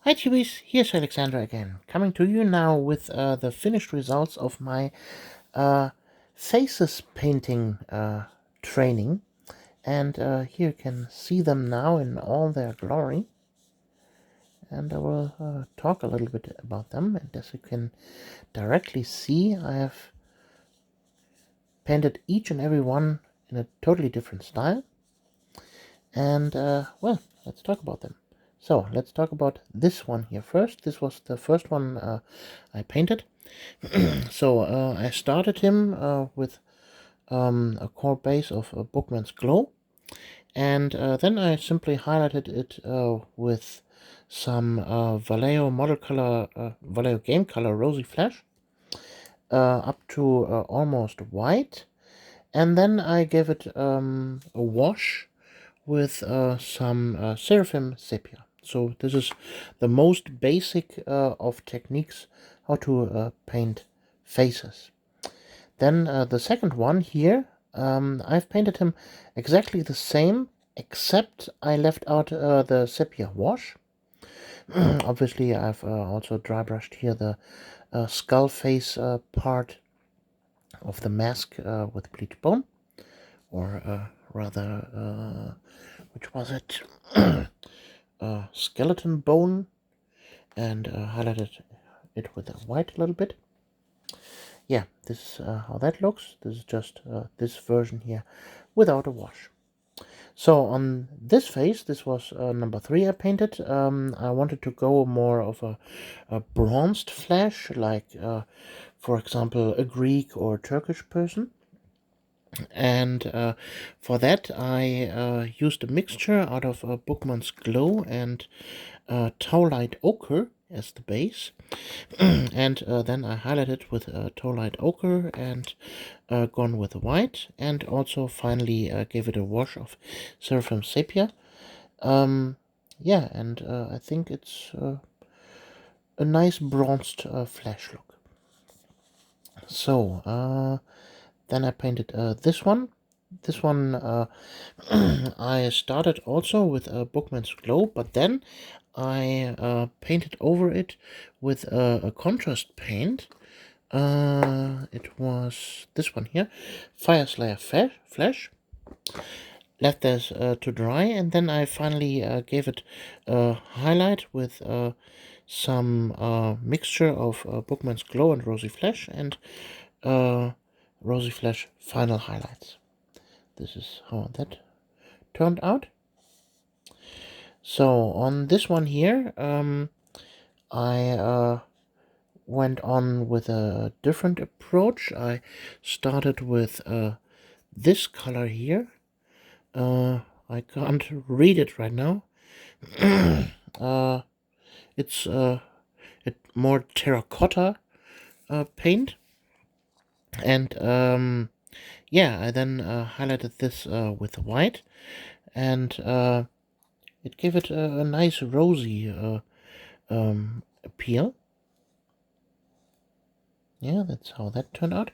Hi TVs, here's Alexandra again, coming to you now with the finished results of my uh, faces painting training. And here you can see them now in all their glory. And I will talk a little bit about them. And as you can directly see, I have painted each and every one in a totally different style. And well, let's talk about them. So let's talk about this one here first. This was the first one I painted. So I started him with a core base of Bookman's Glow, and then I simply highlighted it with some Vallejo model color, Vallejo game color Rosy Flash up to almost white, and then I gave it a wash with some Seraphim Sepia. So this is the most basic of techniques how to paint faces. Then the second one here, I've painted him exactly the same, except I left out the sepia wash. Obviously, I've also dry brushed here the skull face part of the mask with bleach bone, or rather, which was it? Skeleton bone, and highlighted it with a white a little bit. Yeah, this is how that looks. This is just this version here without a wash. So on this face, this was number 3 I painted. I wanted to go more of a bronzed flash, like for example a Greek or Turkish person. And for that I used a mixture out of Bookman's Glow and Towlight Ochre as the base. And then I highlighted it with Towlight Ochre and gone with white, and also finally gave it a wash of Seraphim Sepia. Yeah, and I think it's a nice bronzed flash look. So then I painted this one. This one I started also with Bookman's Glow, but then I painted over it with a contrast paint. It was this one here, Fire Slayer Flash. Left this to dry, and then I finally gave it a highlight with some mixture of Bookman's Glow and Rosy Flash, and Rosy Flash final highlights. This is how that turned out. So on this one here, I went on with a different approach. I started with this color here. I can't read it right now. It's more terracotta paint, and yeah, I then highlighted this with white, and it gave it a nice rosy appeal. Yeah, that's how that turned out.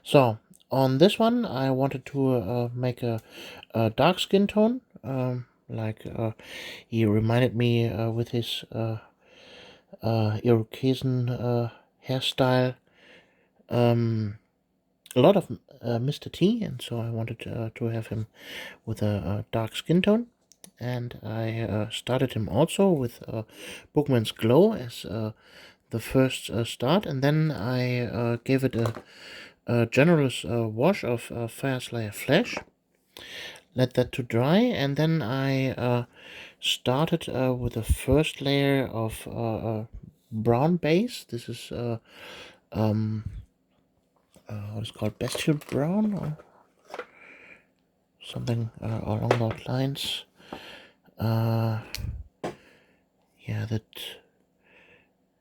So on this one, I wanted to make a dark skin tone, like he reminded me with his Iroquoian hairstyle, a lot of Mr. T, and so I wanted to have him with a dark skin tone. And I started him also with Bookman's Glow as the first start, and then I gave it a generous wash of Fire Slayer Flash. Let that to dry, and then I started with the first layer of brown base. This is what is called bestial brown or something along those lines. Yeah, that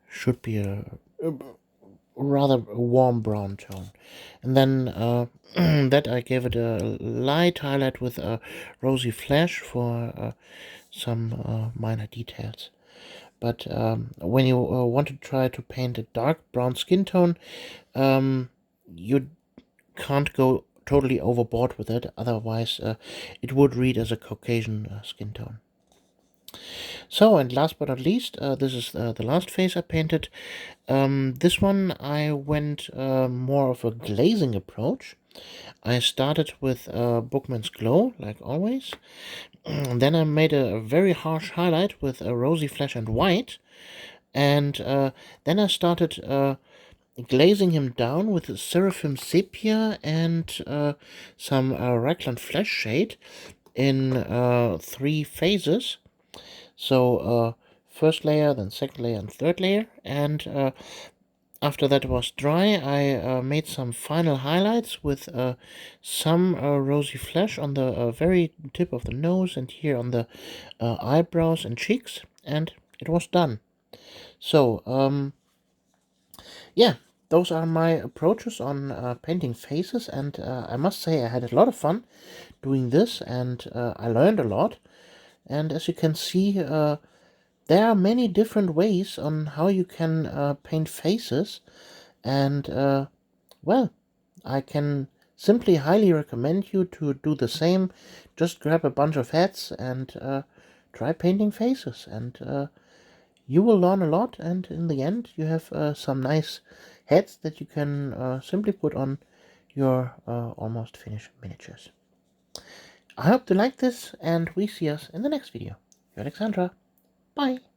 should be a rather warm brown tone. And then that I gave it a light highlight with a rosy flash for some minor details. But when you want to try to paint a dark brown skin tone, you can't go totally overboard with it, otherwise it would read as a Caucasian skin tone. So, and last but not least, this is the last face I painted. This one I went more of a glazing approach. I started with Bookman's Glow, like always. And then I made a very harsh highlight with a rosy flesh and white. And then I started glazing him down with a Seraphim Sepia and some Raglan Flesh Shade in 3 phases. So first layer, then second layer, and third layer. And after that was dry, I made some final highlights with some rosy flesh on the very tip of the nose and here on the eyebrows and cheeks, and it was done. So, yeah, those are my approaches on painting faces, and I must say I had a lot of fun doing this, and I learned a lot. And as you can see, there are many different ways on how you can paint faces, and well, I can simply highly recommend you to do the same. Just grab a bunch of heads and try painting faces, and you will learn a lot, and in the end you have some nice heads that you can simply put on your almost finished miniatures. I hope you like this, and we see us in the next video. Your Alexandra. Bye.